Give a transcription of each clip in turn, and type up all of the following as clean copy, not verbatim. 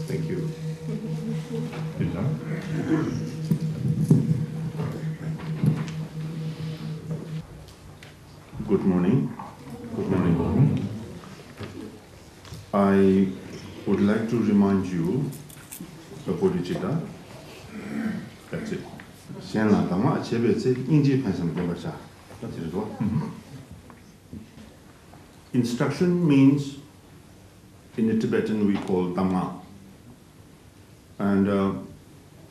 Thank you. Good morning. Good morning. I would like to remind you of Bodhisattva. That's it. Instruction means, in the Tibetan we call Dhamma. And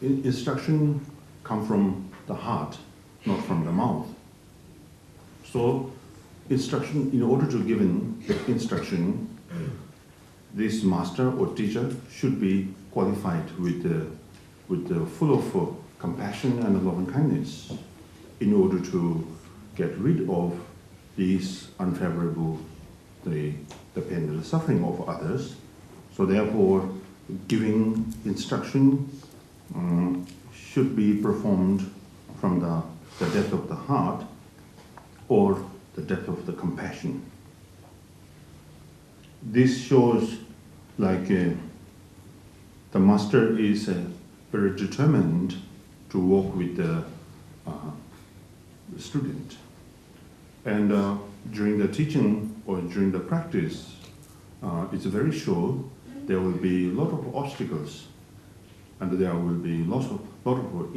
instruction comes from the heart, not from the mouth. So instruction, in order to give instruction, this master or teacher should be qualified with the full of compassion and loving kindness in order to get rid of these unfavorable, the pain and the suffering of others. So therefore, giving instruction should be performed from the depth of the heart or the depth of the compassion. This shows like the master is very determined to work with the student. And during the teaching or during the practice, it's very sure there will be a lot of obstacles and there will be lot of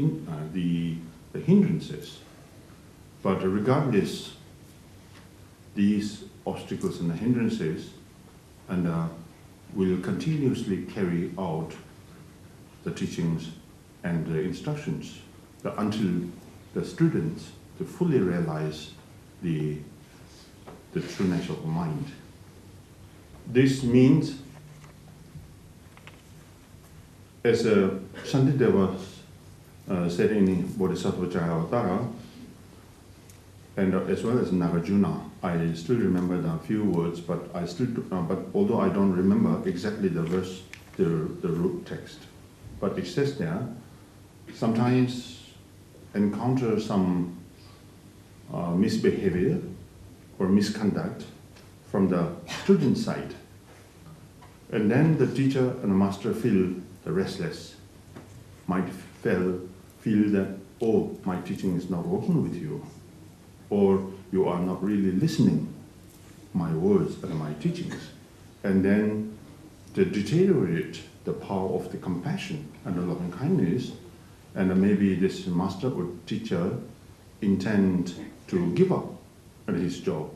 the hindrances. But regardless, these obstacles and the hindrances will continuously carry out the teachings and the instructions until the students to fully realize the true nature of the mind. This means, as Shantideva said in Bodhisattva Charavatara, and as well as Nagarjuna, I still remember the few words, but although I don't remember exactly the verse, the root text, but it says there, sometimes encounter some misbehavior or misconduct from the student side, and then the teacher and the master feel the restless, might feel that, oh, my teaching is not working with you, or you are not really listening my words and my teachings, and then to deteriorate the power of the compassion and the loving kindness, and maybe this master or teacher intend to give up on his job,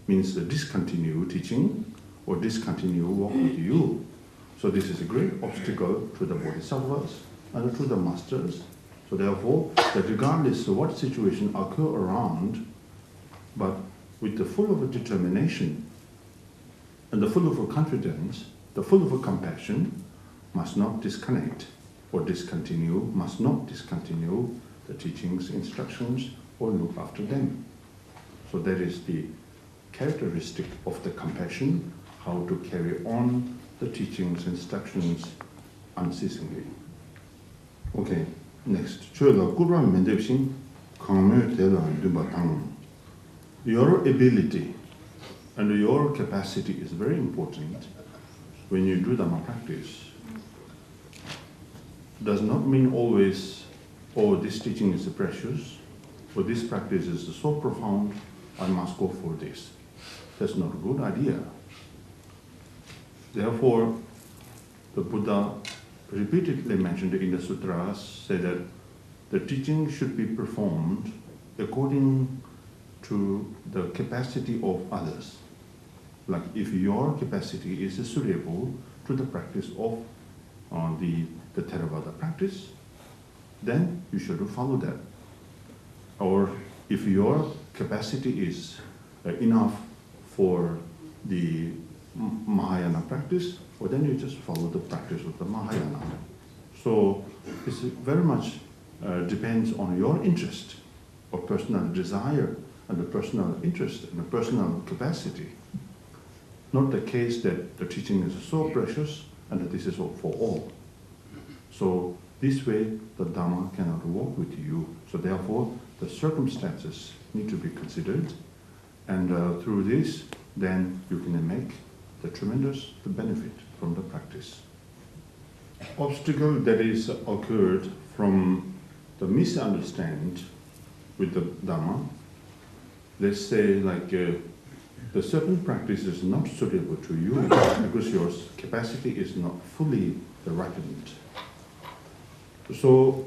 means to discontinue teaching or discontinue work with you. So this is a great obstacle to the bodhisattvas and to the masters. So therefore, that regardless of what situation occur around, but with the full of a determination and the full of a confidence, the full of a compassion, must not disconnect or discontinue, must not discontinue the teachings, instructions, or look after them. So that is the characteristic of the compassion, how to carry on the teachings, instructions unceasingly. Okay, next. Your ability and your capacity is very important when you do Dhamma practice. Does not mean always, oh, this teaching is precious, or this practice is so profound, I must go for this. That's not a good idea. Therefore, the Buddha repeatedly mentioned in the sutras, say that the teaching should be performed according to the capacity of others. Like if your capacity is suitable to the practice of the Theravada practice, then you should follow that. Or if your capacity is enough for the Mahayana practice, well, then you just follow the practice of the Mahayana. So it's very much depends on your interest or personal desire and the personal interest and the personal capacity. Not the case that the teaching is so precious and that this is all for all. So this way the Dhamma cannot work with you. So therefore the circumstances need to be considered, and through this then you can make the tremendous benefit from the practice. Obstacle that is occurred from the misunderstanding with the Dhamma, let's say like the certain practice is not suitable to you because your capacity is not fully ripened. So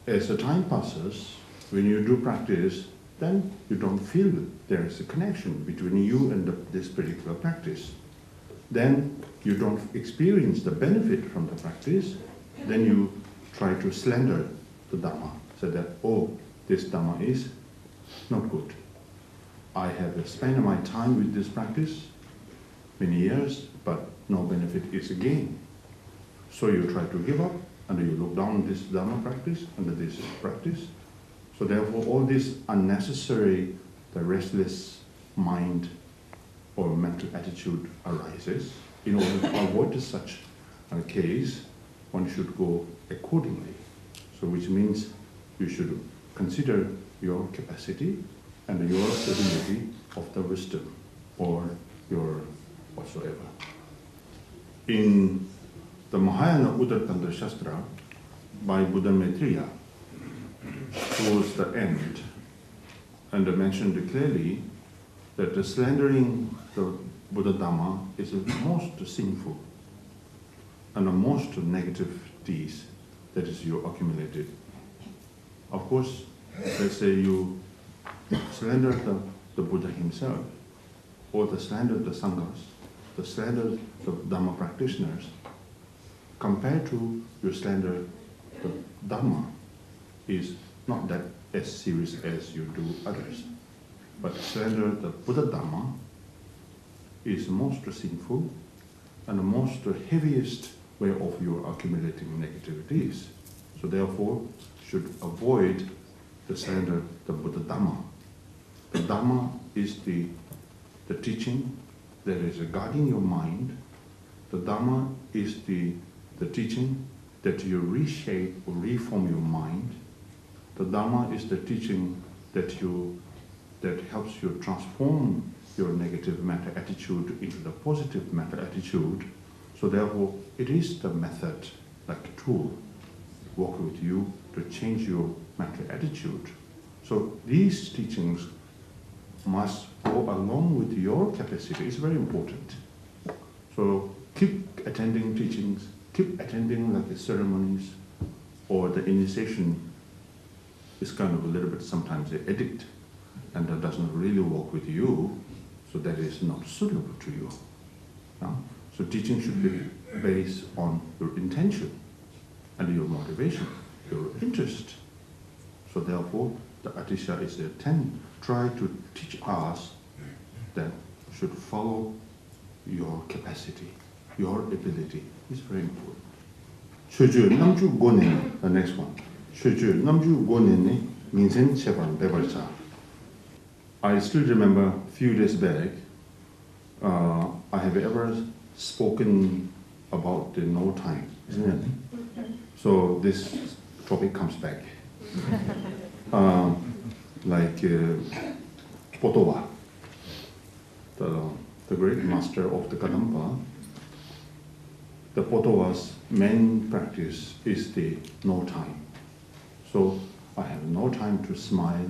as the time passes, when you do practice, then you don't feel there is a connection between you and this particular practice. Then you don't experience the benefit from the practice, then you try to slander the Dhamma, so that, oh, this Dhamma is not good. I have spent my time with this practice many years, but no benefit is gained. So you try to give up, and you look down on this Dhamma practice, and this practice. So therefore, all this unnecessary, the restless mind or mental attitude arises. In order to avoid such a case, one should go accordingly. So which means you should consider your capacity and your ability of the wisdom or your whatsoever. In the Mahayana Uttara Shastra by Buddha Maitreya, towards the end, and mentioned clearly that the slandering the Buddha Dhamma is the most sinful and the most negative deeds that is you accumulated. Of course, let's say you slander the Buddha himself, or the slander the Sanghas, the slander the Dhamma practitioners, compared to your slander the Dhamma is not that as serious as you do others. But slander the Buddha Dhamma is most sinful and the most heaviest way of your accumulating negativities. So therefore, should avoid the slander the Buddha Dhamma. The Dhamma is the teaching that is guiding your mind. The Dhamma is the teaching that you reshape or reform your mind. The Dhamma is the teaching that helps you transform your negative mental attitude into the positive mental attitude. So therefore, it is the method, like a tool, work with you to change your mental attitude. So these teachings must go along with your capacity. It's very important. So keep attending teachings, keep attending like the ceremonies, or the initiation is kind of a little bit sometimes an addict, and that doesn't really work with you, so that is not suitable to you. So teaching should be based on your intention and your motivation, your interest. So therefore, the Atisha is try to teach us that should follow your capacity, your ability. It's very important. Shūchū namchū gonen, the next one. Shūchū namchū gonen minsen chepan bebarcha. I still remember a few days back, I have ever spoken about the no time, isn't it? So this topic comes back. Like Potowa, the great master of the Kadampa, the Potowa's main practice is the no time. So I have no time to smile,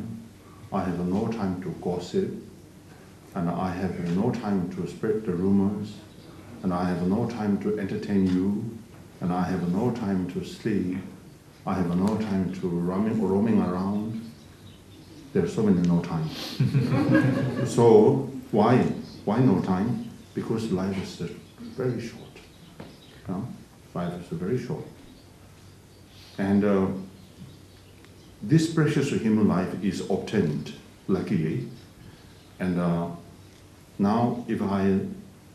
I have no time to gossip, and I have no time to spread the rumors, and I have no time to entertain you, and I have no time to sleep, I have no time to roaming around. There are so many no time. So why no time? Because life is very short. Life is very short. And this precious human life is obtained, luckily. And now if I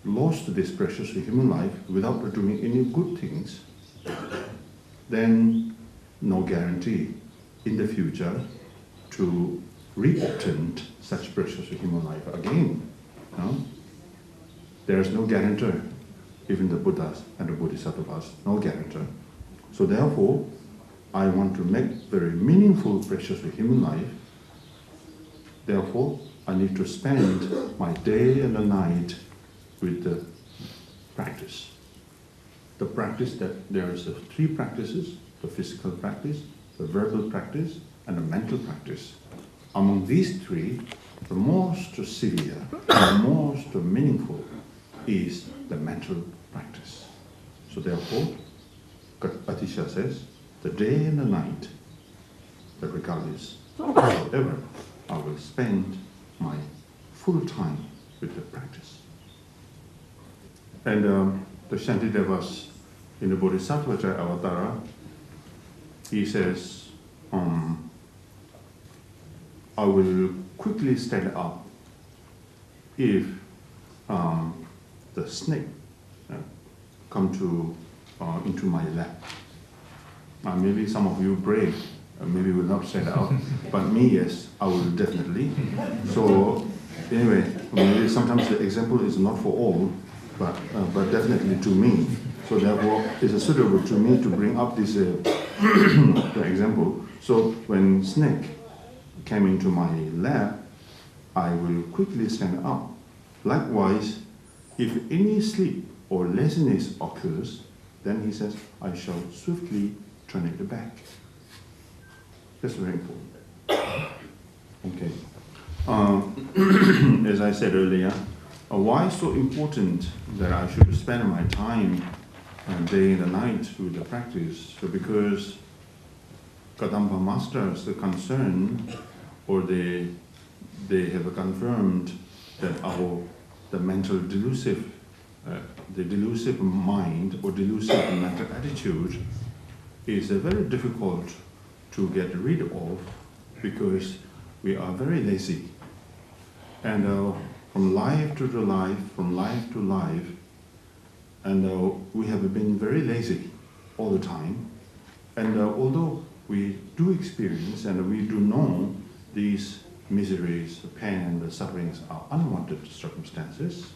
lost this precious human life without doing any good things, then no guarantee in the future to reobtained such precious human life again. No? There is no guarantor, even the Buddhas and the Bodhisattvas, no guarantor. So therefore, I want to make very meaningful, precious human life. Therefore, I need to spend my day and the night with the practice. The practice that there is 3 practices, the physical practice, the verbal practice, and the mental practice. Among these 3, the most severe, the most meaningful is the mental practice. So therefore, Atisha says, the day and the night, that regardless, however, I will spend my full time with the practice. And the Shantidevas in the Bodhisattva Avatara, he says, I will quickly stand up if the snake come into my lap. Maybe some of you brave, maybe will not stand up, but me, yes, I will definitely. So anyway, maybe sometimes the example is not for all, but definitely to me. So therefore, it's suitable to me to bring up this the example. So when snake came into my lap, I will quickly stand up. Likewise, if any sleep or laziness occurs, then he says, I shall swiftly turn it back. That's very important. Okay. As I said earlier, why so important that I should spend my time day and night with the practice? So because Kadampa masters, the concern, or they have confirmed that the mental delusive, the delusive mind or delusive mental attitude is very difficult to get rid of because we are very lazy. And from life to life, from life to life, and we have been very lazy all the time. And although we do experience and we do know these miseries, the pain and the sufferings are unwanted circumstances,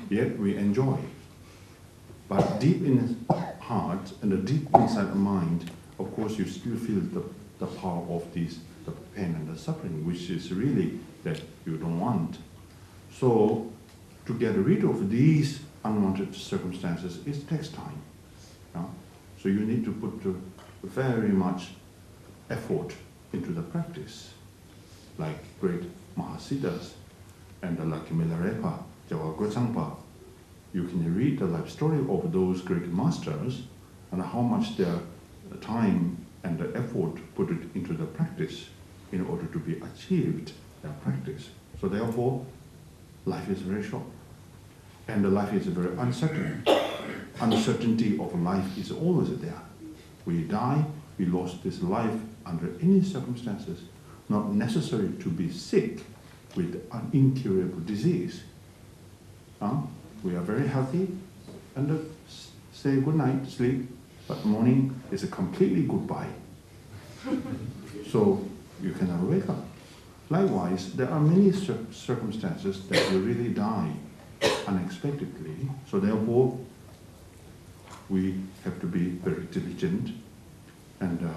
yet we enjoy. But deep in the heart and the deep inside the mind, of course, you still feel the power of the pain and the suffering, which is really that you don't want. So to get rid of these unwanted circumstances, it takes time. So you need to put very much effort into the practice, like great Mahasiddhas and like Milarepa, Jawa Gotsangpa. You can read the life story of those great masters and how much their time and the effort put it into the practice in order to be achieved their practice. So therefore, life is very short. And the life is very uncertain. Uncertainty of life is always there. We die, we lost this life under any circumstances, not necessary to be sick with an incurable disease. We are very healthy and say good night, sleep, but morning is a completely goodbye. So you cannot wake up. Likewise, there are many circumstances that you really die unexpectedly. So therefore, we have to be very diligent and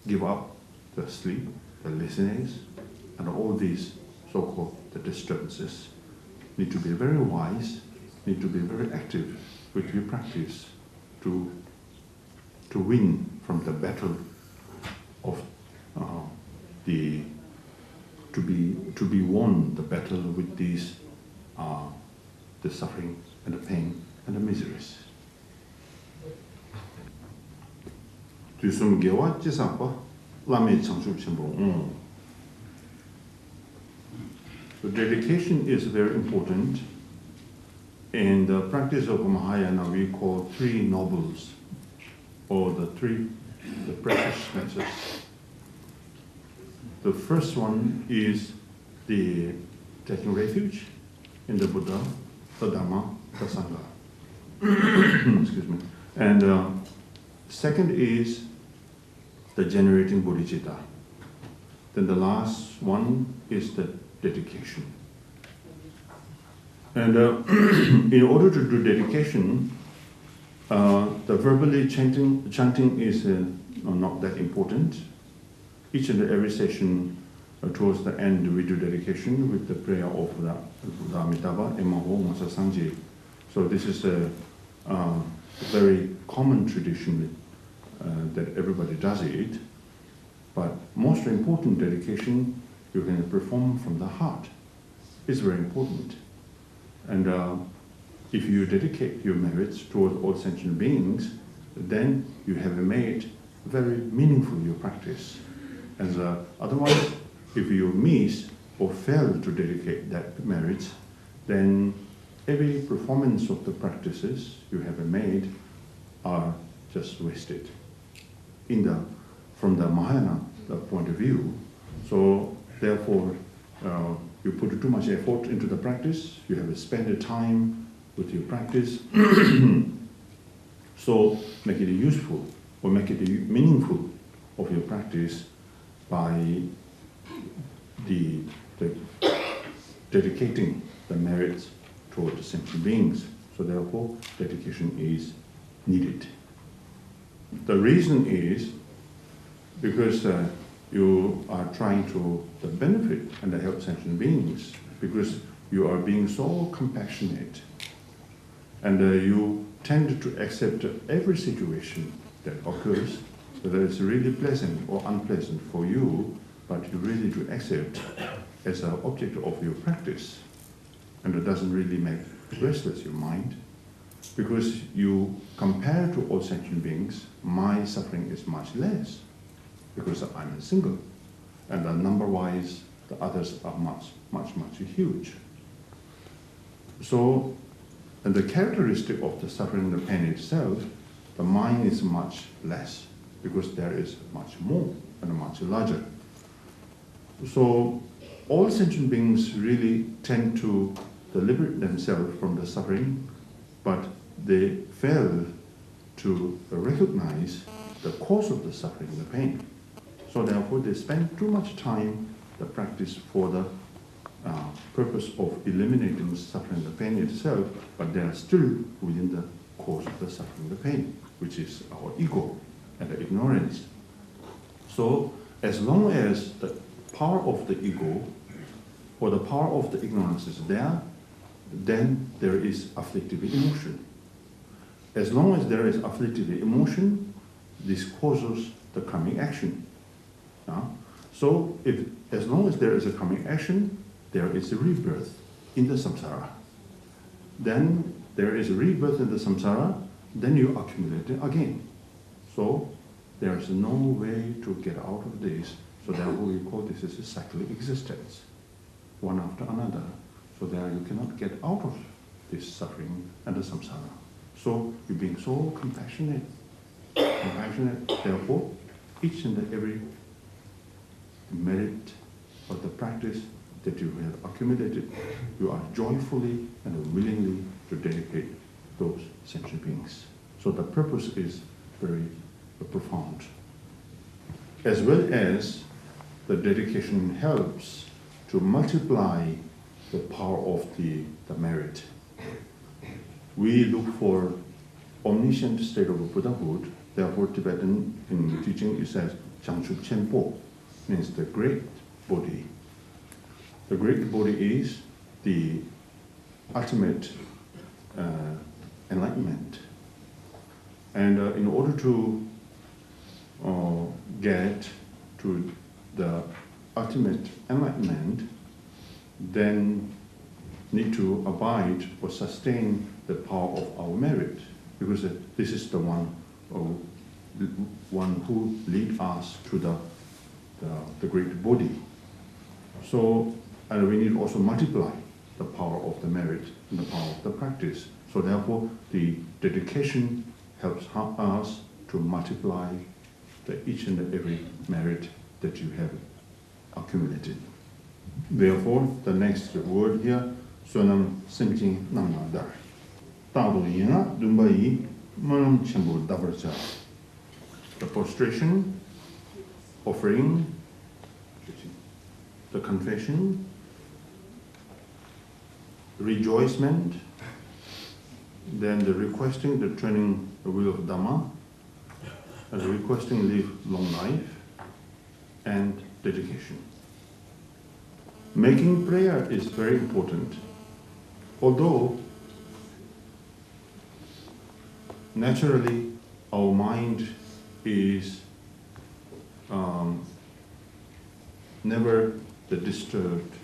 give up the sleep, the laziness, and all these so-called the disturbances. Need to be very wise, need to be very active with your practice to win from the battle of to be won the battle with these the suffering and the pain and the miseries. So dedication is very important. In the practice of Mahayana, we call 3 nobles, or the preciousnesses. The first one is the taking refuge in the Buddha, the Dhamma, the Sangha. Excuse me. And second is the generating bodhicitta. Then the last one is the dedication. And in order to do dedication, the verbally chanting is not that important. Each and every session towards the end we do dedication with the prayer of the Amitabha, Emaho, Masa Sangye. So this is a very common tradition that everybody does it. But most important dedication you can perform from the heart. It's very important. And if you dedicate your merits towards all sentient beings, then you have made very meaningful your practice. And otherwise, if you miss or fail to dedicate that merits, then every performance of the practices you have made are just wasted. From the Mahayana point of view, so therefore you put too much effort into the practice, you have to spend the time with your practice, so make it useful or make it meaningful of your practice by the dedicating the merits toward the sentient beings. So therefore, dedication is needed. The reason is because you are trying to benefit and help sentient beings, because you are being so compassionate, and you tend to accept every situation that occurs, whether it's really pleasant or unpleasant for you, but you really do accept as an object of your practice, and it doesn't really make restless your mind, because you compare to all sentient beings, my suffering is much less, because I'm single, and number-wise, the others are much huge. So, and the characteristic of the suffering and the pain itself, the mind is much less, because there is much more and much larger. So, all sentient beings really tend to liberate themselves from the suffering, but they fail to recognize the cause of the suffering and the pain. So therefore, they spend too much time the practice for the purpose of eliminating the suffering and the pain itself, but they are still within the cause of the suffering and the pain, which is our ego and the ignorance. So as long as the power of the ego or the power of the ignorance is there, then there is afflictive emotion. As long as there is afflictive emotion, this causes the karmic action. So as long as there is a karmic action, there is a rebirth in the samsara. Then there is a rebirth in the samsara, then you accumulate it again. So there is no way to get out of this. So therefore we call this as a cyclic existence, one after another. So there you cannot get out of this suffering and the samsara. So you're being so compassionate, therefore each and every merit of the practice that you have accumulated, you are joyfully and willingly to dedicate those sentient beings. So the purpose is very profound. As well as the dedication helps to multiply the power of the merit. We look for omniscient state of Buddhahood. Therefore, Tibetan in teaching it says Changchuk Chenpo, means the great Bodhi. The great Bodhi is the ultimate enlightenment. And in order to get to the ultimate enlightenment, then need to abide or sustain the power of our merit, because this is the one who leads us to the great Bodhi. So, and we need also multiply the power of the merit and the power of the practice. So therefore, the dedication helps us to multiply each and every merit that you have accumulated. Therefore, the next word here, Sonam Simjing Namadar. Tadu Yena Dumbai Manam Chambu Davarcha. The prostration, offering, the confession, rejoicement, then the requesting, the training the will of Dhamma, and the requesting live long life, and dedication. Making prayer is very important, although naturally our mind is never disturbed,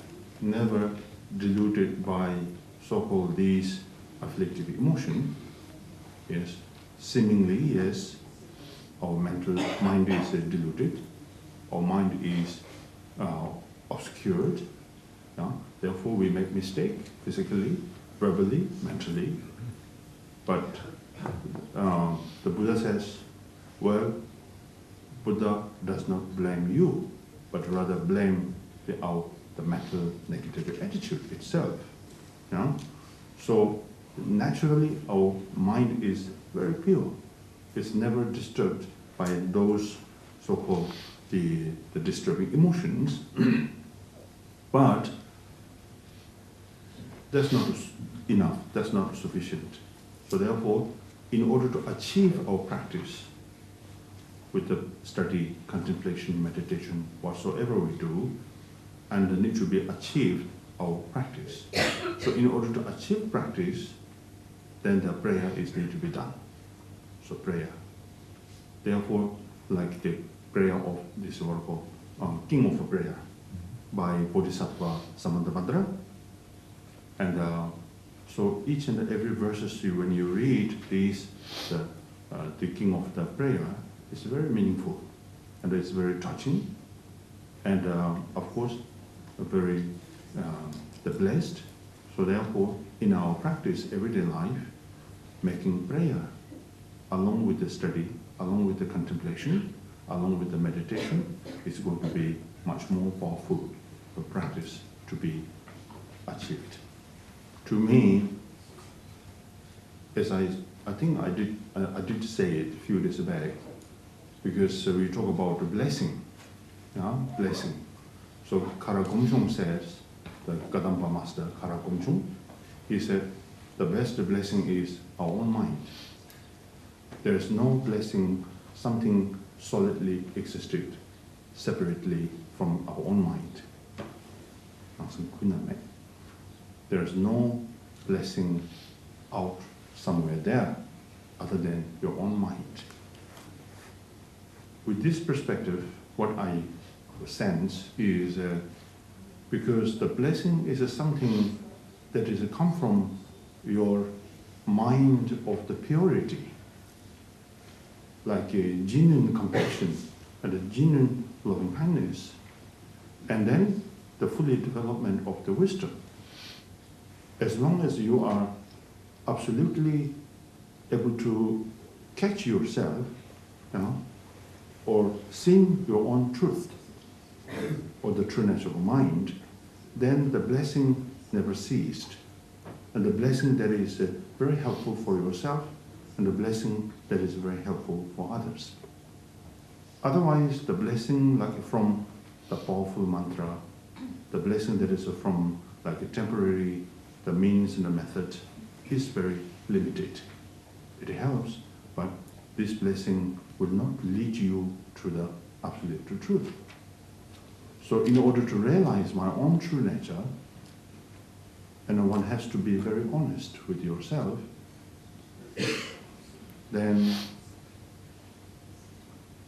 never deluded by so-called these afflictive emotions. Yes, seemingly, yes, our mental mind is deluded, our mind is obscured. Yeah? Therefore, we make mistake physically, verbally, mentally. But the Buddha says, well, Buddha does not blame you, but rather blame the mental negative attitude itself. Yeah? So naturally, our mind is very pure. It's never disturbed by those so-called the disturbing emotions. But that's not enough. That's not sufficient. So therefore, in order to achieve our practice with the study, contemplation, meditation, whatsoever we do, and need to be achieved our practice. So in order to achieve practice, then the prayer is need to be done. So prayer. Therefore, like the prayer of this oracle, King of Prayer, by Bodhisattva Samantabhadra. And so each and every verses when you read these, the King of the Prayer, it's very meaningful, and it's very touching, and of course, very the blessed. So therefore, in our practice, everyday life, making prayer, along with the study, along with the contemplation, along with the meditation, is going to be much more powerful for practice to be achieved. To me, as I think I did say it a few days back, because we talk about the blessing, yeah, blessing. So Kara Gomchung says, the Kadampa master Kara Gomchung, he said, the best blessing is our own mind. There is no blessing, something solidly existed separately from our own mind. There is no blessing out somewhere there other than your own mind. With this perspective, what I sense is because the blessing is something that is come from your mind of the purity, like a genuine compassion and a genuine loving kindness, and then the fully development of the wisdom. As long as you are absolutely able to catch yourself, or seeing your own truth, or the trueness of mind, then the blessing never ceased. And the blessing that is very helpful for yourself, and the blessing that is very helpful for others. Otherwise, the blessing like from the powerful mantra, the blessing that is from like a temporary, the means and the method, is very limited. It helps, but this blessing will not lead you to the absolute truth. So in order to realize my own true nature, and one has to be very honest with yourself, then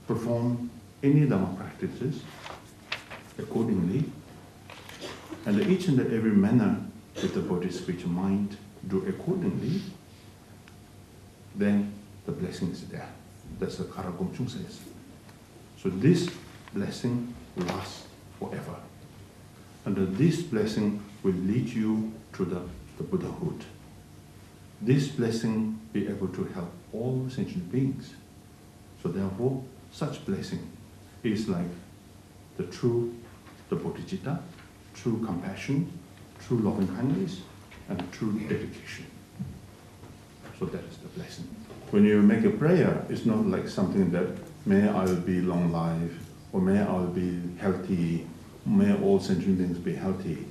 perform any Dhamma practices accordingly, and each and every manner with the body, speech, and mind do accordingly, then the blessing is there. That's what Kara Gomchung says. So this blessing lasts forever. And this blessing will lead you to the Buddhahood. This blessing be able to help all sentient beings. So therefore, such blessing is like the bodhicitta, true compassion, true loving kindness, and true dedication. So that is the blessing. When you make a prayer, it's not like something that may I be long life, or may I be healthy, may all sentient beings be healthy.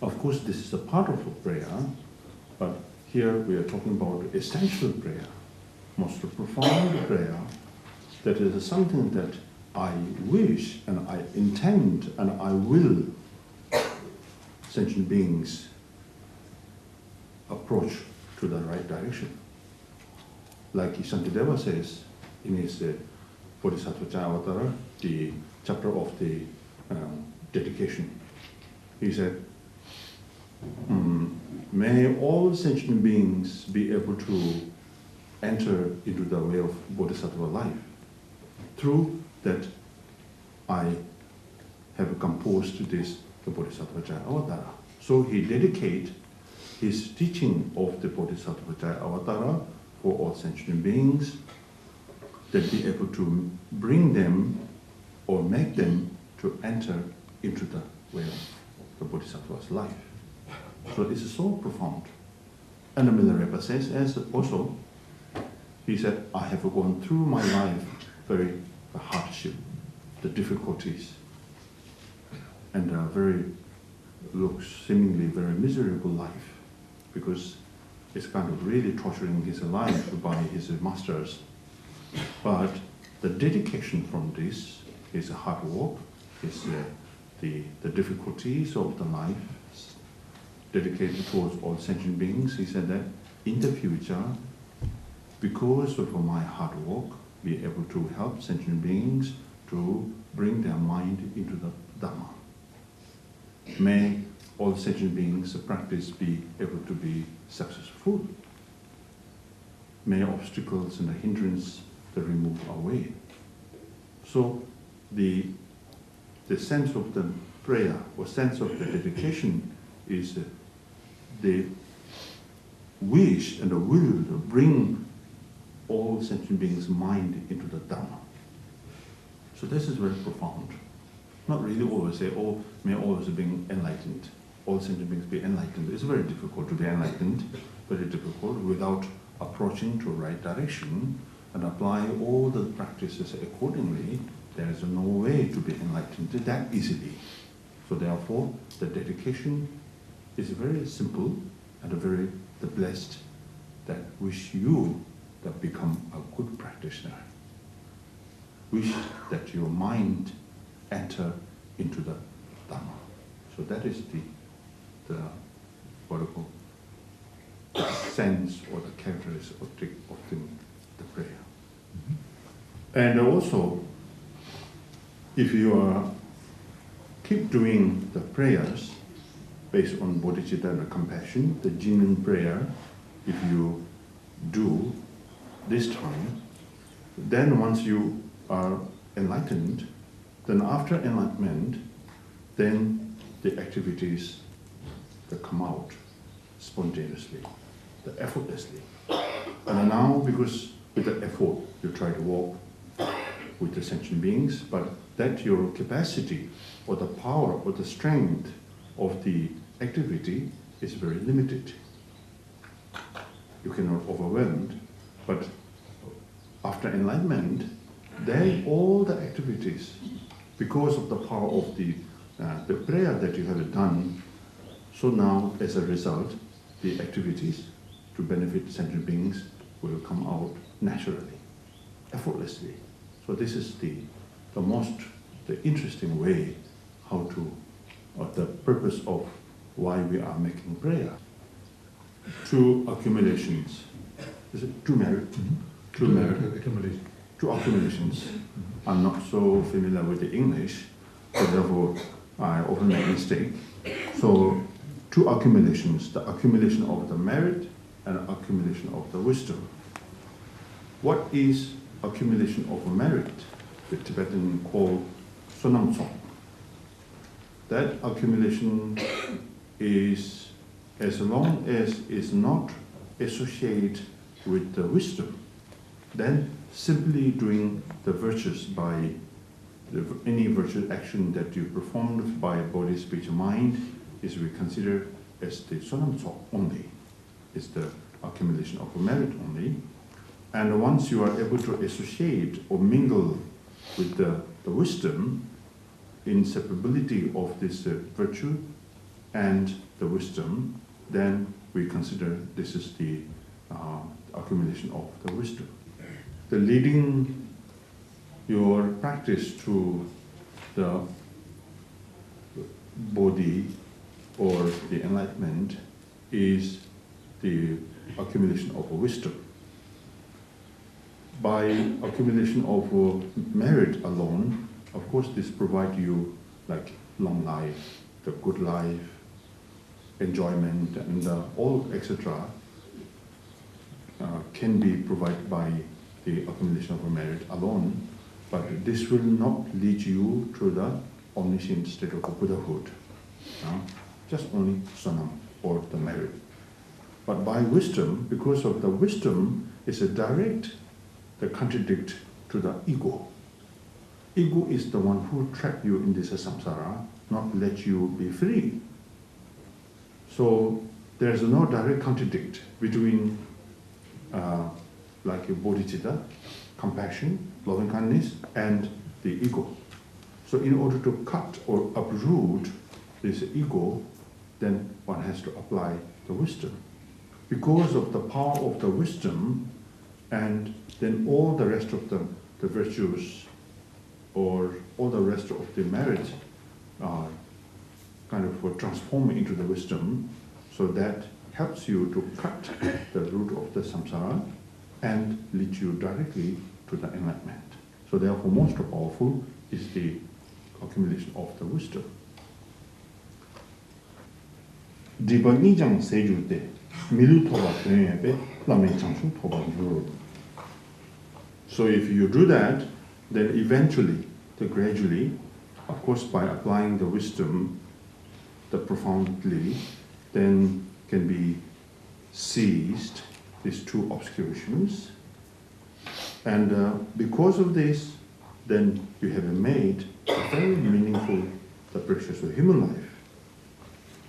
Of course, this is a part of a prayer, but here we are talking about essential prayer, most profound prayer, that is something that I wish and I intend and I will sentient beings approach to the right direction. Like Shantideva says in his Bodhisattva Avatara, the chapter of the dedication, he said, may all sentient beings be able to enter into the way of Bodhisattva life. Through that, I have composed this, the Bodhisattva Avatara. So he dedicated his teaching of the Bodhisattva Avatara for all sentient beings, that be able to bring them or make them to enter into the way of the Bodhisattva's life. So this is so profound. And the Milarepa says, as also, he said, I have gone through my life the hardship, the difficulties, and looks seemingly very miserable life, because it's kind of really torturing his life by his masters. But the dedication from this is hard work, is the difficulties of the life dedicated towards all sentient beings. He said that in the future, because of my hard work, be able to help sentient beings to bring their mind into the Dhamma. May all sentient beings' practice be able to be successful. May obstacles and the hindrance to remove away. So the sense of the prayer or sense of the dedication is the wish and the will to bring all sentient beings' mind into the Dhamma. So this is very profound. Not really always say, oh, may always be enlightened. All sentient beings be enlightened. It's very difficult to be enlightened, very difficult without approaching to right direction and apply all the practices accordingly. There is no way to be enlightened that easily. So therefore, the dedication is very simple and very the blessed that wish you that become a good practitioner. Wish that your mind enter into the Dhamma. So that is the what I call the sense or the characteristic of the prayer. Mm-hmm. And also, if you keep doing the prayers based on bodhicitta and compassion, the genuine prayer, if you do this time, then once you are enlightened, then after enlightenment, then the activities that come out spontaneously, effortlessly. And now, because with the effort, you try to walk with the sentient beings, but that your capacity or the power or the strength of the activity is very limited. You cannot overwhelm, but after enlightenment, then all the activities, because of the power of the prayer that you have done, so now as a result, the activities to benefit sentient beings will come out naturally, effortlessly. So this is the interesting way how to, or the purpose of why we are making prayer. Two accumulations. Is it two merit? Mm-hmm. Two accumulations. Mm-hmm. I'm not so familiar with the English, so therefore I often make a mistake. So two accumulations, the accumulation of the merit and accumulation of the wisdom. What is accumulation of merit? The Tibetan call Phuntsok. That accumulation is, as long as it's not associated with the wisdom, then simply doing the virtues by any virtuous action that you performed by body, speech, mind is we consider as the Phuntsok only. It's the accumulation of merit only. And once you are able to associate or mingle with the wisdom, inseparability of this virtue and the wisdom, then we consider this is the accumulation of the wisdom. The leading your practice to the Bodhi or the enlightenment is the accumulation of wisdom. By accumulation of merit alone, of course, this provides you like long life, the good life, enjoyment, and all etc. Can be provided by the accumulation of merit alone, but this will not lead you to the omniscient state of Buddhahood, just only sanam or the merit. But by wisdom, because of the wisdom, is a direct, the contradict to the ego. Ego is the one who trapped you in this samsara, not let you be free. So there's no direct contradict between like a bodhicitta, compassion, loving kindness, and the ego. So in order to cut or uproot this ego, then one has to apply the wisdom. Because of the power of the wisdom, and then all the rest of the virtues or all the rest of the merit are kind of transformed into the wisdom, so that helps you to cut the root of the samsara and lead you directly to the enlightenment. So therefore most powerful is the accumulation of the wisdom. Diba nijang seju de milu toba tenebe lame changshu toba yuru. So if you do that, then eventually, gradually, of course by applying the wisdom the profoundly, then can be seized these two obscurations. And because of this, then you have made a very meaningful, the precious of human life.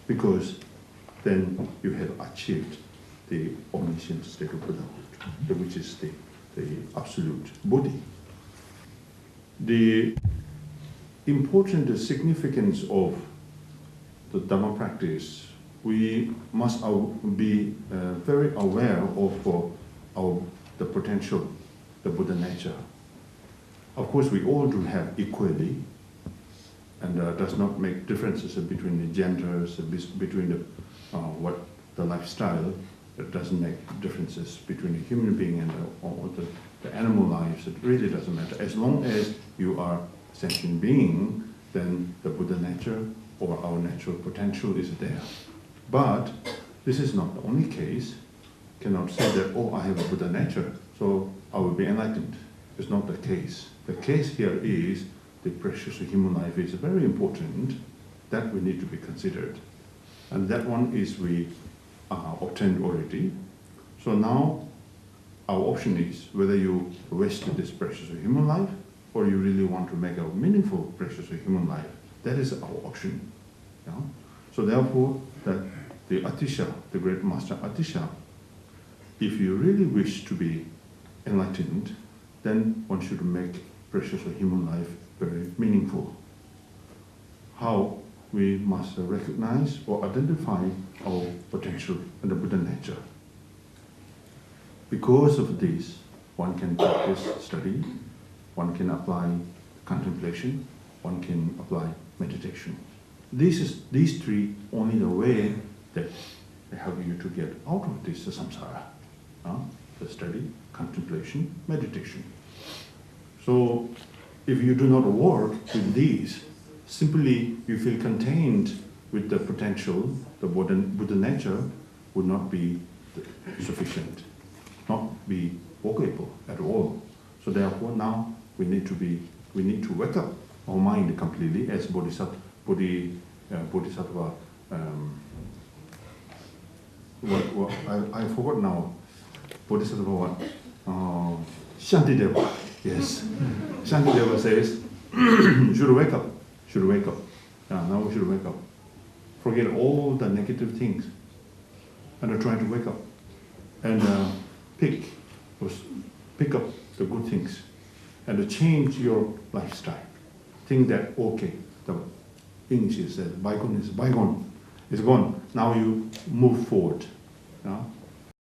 Because then you have achieved the omniscient state of Buddhahood, which is the absolute Bodhi. The important significance of the Dhamma practice, we must be very aware of the potential, the Buddha nature. Of course, we all do have equally, and does not make differences between the genders, between the lifestyle. It doesn't make differences between a human being and the animal lives. It really doesn't matter. As long as you are a sentient being, then the Buddha nature or our natural potential is there. But this is not the only case. Cannot say that, oh, I have a Buddha nature, so I will be enlightened. It's not the case. The case here is the precious human life is very important. That we need to be considered. And that one is we obtained already. So now our option is whether you waste this precious human life or you really want to make a meaningful precious human life. That is our option. Yeah? So therefore, the Atisha, the great master Atisha, if you really wish to be enlightened, then one should make precious human life very meaningful. How we must recognize or identify our potential and the Buddha nature. Because of this, one can practice study, one can apply contemplation, one can apply meditation. These three only the way that they help you to get out of this samsara. The study, contemplation, meditation. So if you do not work with these, simply you feel contained with the potential, the Buddha nature would not be sufficient, not be workable at all. So therefore now we need to wake up our mind completely as Bodhisattva. I forgot now. Bodhisattva what? Shantideva. Yes. Shantideva says, should wake up. Should wake up. Now we should wake up. Forget all the negative things and try to wake up and pick up the good things and change your lifestyle. Think that, okay, The English says, bygone is bygone. It's gone. Now you move forward. You know?